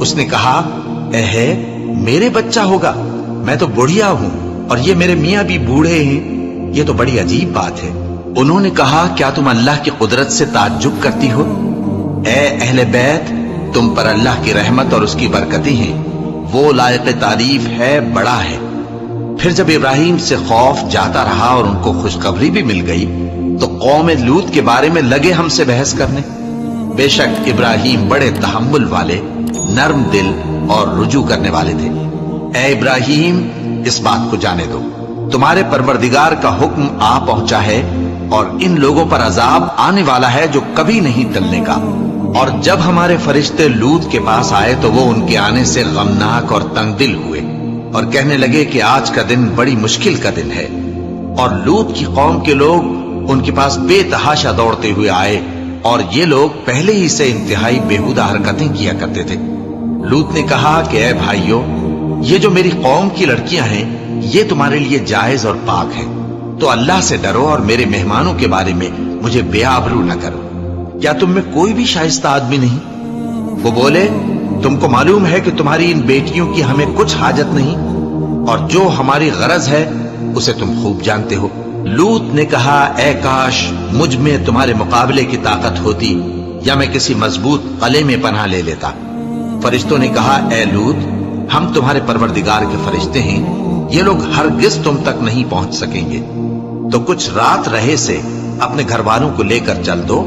اس نے کہا اے میرے بچہ ہوگا، میں تو بڑھیا ہوں اور یہ میرے میاں بھی بوڑھے ہیں، یہ تو بڑی عجیب بات ہے۔ انہوں نے کہا کیا تم اللہ کی قدرت سے تعجب کرتی ہو؟ اے اہل بیت، تم پر اللہ کی رحمت اور اس کی برکتیں ہیں، وہ لائق تعریف ہے، بڑا ہے۔ پھر جب ابراہیم سے خوف جاتا رہا اور ان کو خوشخبری بھی مل گئی تو قوم لوط کے بارے میں لگے ہم سے بحث کرنے۔ بے شک ابراہیم بڑے تحمل والے، نرم دل اور رجوع کرنے والے تھے۔ اے ابراہیم، اس بات کو جانے دو، تمہارے پروردگار کا حکم آ پہنچا ہے اور ان لوگوں پر عذاب آنے والا ہے جو کبھی نہیں ٹلنے کا۔ اور جب ہمارے فرشتے لوط کے پاس آئے تو وہ ان کے آنے سے غمناک اور تنگ دل ہوئے اور کہنے لگے کہ آج کا دن بڑی مشکل کا دن ہے۔ اور لوط کی قوم کے لوگ ان کے پاس بے تحاشا دوڑتے ہوئے آئے اور یہ لوگ پہلے ہی سے انتہائی بیہودہ حرکتیں کیا کرتے تھے۔ لوط نے کہا کہ اے بھائیو، یہ جو میری قوم کی لڑکیاں ہیں یہ تمہارے لیے جائز اور پاک ہیں، تو اللہ سے ڈرو اور میرے مہمانوں کے بارے میں مجھے بے آبرو نہ کرو۔ کیا تم میں کوئی بھی شائستہ آدمی نہیں؟ وہ بولے تم کو معلوم ہے کہ تمہاری ان بیٹیوں کی ہمیں کچھ حاجت نہیں، اور جو ہماری غرض ہے اسے تم خوب جانتے ہو۔ لوط نے کہا اے کاش مجھ میں تمہارے مقابلے کی طاقت ہوتی یا میں کسی مضبوط قلعے میں پناہ لے لیتا۔ فرشتوں نے کہا اے لوط، ہم تمہارے پروردگار کے فرشتے ہیں، یہ لوگ ہرگز تم تک نہیں پہنچ سکیں گے، تو کچھ رات رہے سے اپنے گھر والوں کو لے کر چل دو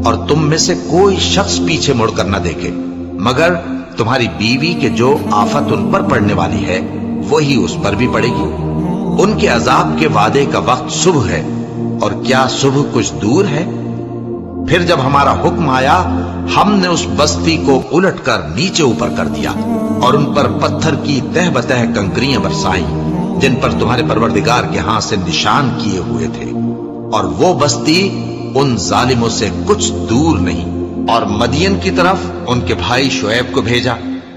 اور تم میں سے کوئی شخص پیچھے مڑ کر نہ دیکھے، مگر تمہاری بیوی کے جو آفت ان پر پڑنے والی ہے وہی اس پر بھی پڑے گی۔ ان کے عذاب کے وعدے کا وقت صبح ہے، اور کیا صبح کچھ دور ہے؟ پھر جب ہمارا حکم آیا ہم نے اس بستی کو الٹ کر نیچے اوپر کر دیا اور ان پر پتھر کی تہ بتہ کنکریاں برسائیں جن پر تمہارے پروردگار کے ہاں سے نشان کیے ہوئے تھے، اور وہ بستی ان ظالموں سے کچھ دور نہیں۔ اور مدین کی طرف ان کے بھائی شعیب کو بھیجا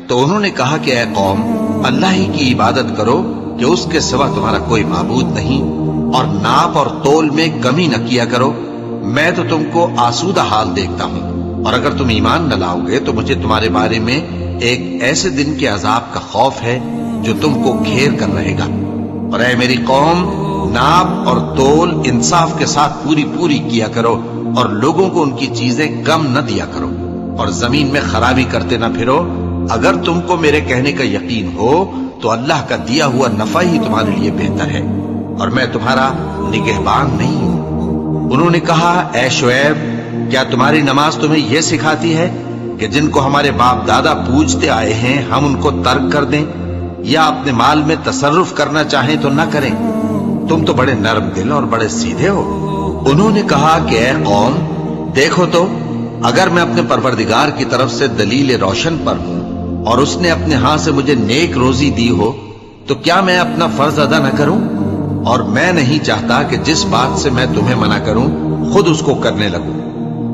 تو انہوں نے کہا کہ اے قوم، اللہ ہی کی عبادت کرو کہ اس کے سوا تمہارا کوئی معبود نہیں، اور ناپ اور تول میں کمی نہ کیا کرو، میں تو تم کو آسودہ حال دیکھتا ہوں، اور اگر تم ایمان نہ لاؤ گے تو مجھے تمہارے بارے میں ایک ایسے دن کے عذاب کا خوف ہے جو تم کو گھیر کر رہے گا۔ اور اے میری قوم، ناپ اور تول انصاف کے ساتھ پوری کیا کرو، اور لوگوں کو ان کی چیزیں کم نہ دیا کرو، اور زمین میں خرابی کرتے نہ پھرو۔ اگر تم کو میرے کہنے کا یقین ہو تو اللہ کا دیا ہوا نفع ہی تمہارے لیے بہتر ہے، اور میں تمہارا نگہبان نہیں ہوں۔ انہوں نے کہا اے شعیب، کیا تمہاری نماز تمہیں یہ سکھاتی ہے کہ جن کو ہمارے باپ دادا پوجتے آئے ہیں ہم ان کو ترک کر دیں، یا اپنے مال میں تصرف کرنا چاہیں تو نہ کریں؟ تم تو بڑے نرم دل اور بڑے سیدھے ہو۔ انہوں نے کہا کہ اے قوم، دیکھو تو اگر میں اپنے پروردگار کی طرف سے دلیل روشن پر ہوں اور اس نے اپنے ہاں سے مجھے نیک روزی دی ہو تو کیا میں اپنا فرض ادا نہ کروں؟ اور میں نہیں چاہتا کہ جس بات سے میں تمہیں منع کروں خود اس کو کرنے لگوں۔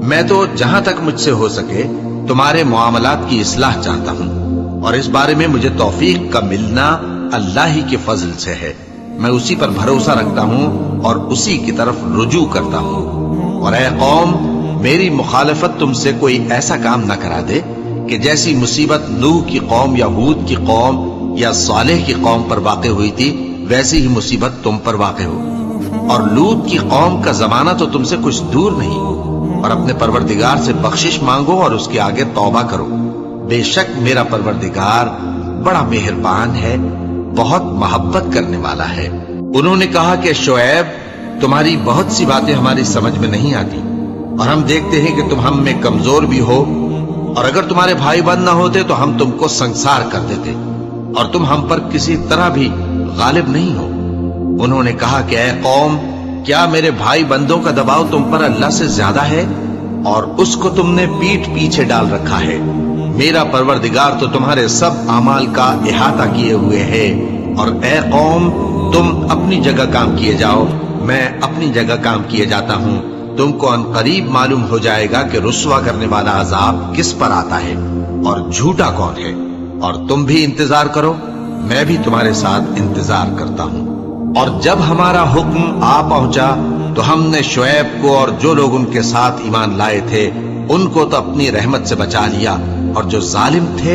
میں تو جہاں تک مجھ سے ہو سکے تمہارے معاملات کی اصلاح چاہتا ہوں، اور اس بارے میں مجھے توفیق کا ملنا اللہ ہی کے فضل سے ہے۔ میں اسی پر بھروسہ رکھتا ہوں اور اسی کی طرف رجوع کرتا ہوں۔ اور اے قوم، میری مخالفت تم سے کوئی ایسا کام نہ کرا دے کہ جیسی مصیبت نوح کی قوم یا ہود کی قوم یا صالح کی قوم پر واقع ہوئی تھی ویسی ہی مصیبت تم پر واقع ہو۔ اور لوط کی قوم کا زمانہ تو تم سے کچھ دور نہیں، اور اپنے پروردگار سے بخشش مانگو اور اس کے آگے توبہ کرو، بے شک میرا پروردگار بڑا مہربان ہے، بہت محبت کرنے والا ہے۔ انہوں نے کہا کہ شعیب، تمہاری بہت سی باتیں ہماری سمجھ میں نہیں آتی، اور ہم دیکھتے ہیں کہ تم ہم میں کمزور بھی ہو، اور اگر تمہارے بھائی بند نہ ہوتے تو ہم تم کو سنسار کر دیتے، اور تم ہم پر کسی طرح بھی غالب نہیں ہو۔ انہوں نے کہا کہ اے قوم، کیا میرے بھائی بندوں کا دباؤ تم پر اللہ سے زیادہ ہے، اور اس کو تم نے پیٹھ پیچھے ڈال رکھا ہے؟ میرا پروردگار تو تمہارے سب اعمال کا احاطہ کیے ہوئے ہے۔ اور اے قوم، تم اپنی جگہ کام کیے جاؤ، میں اپنی جگہ کام کیے جاتا ہوں۔ تم کو ان قریب معلوم ہو جائے گا کہ رسوا کرنے والا عذاب کس پر آتا ہے اور جھوٹا کون ہے۔ اور تم بھی انتظار کرو، میں بھی تمہارے ساتھ انتظار کرتا ہوں۔ اور جب ہمارا حکم آ پہنچا تو ہم نے شعیب کو اور جو لوگ ان کے ساتھ ایمان لائے تھے ان کو تو اپنی رحمت سے بچا لیا، اور جو ظالم تھے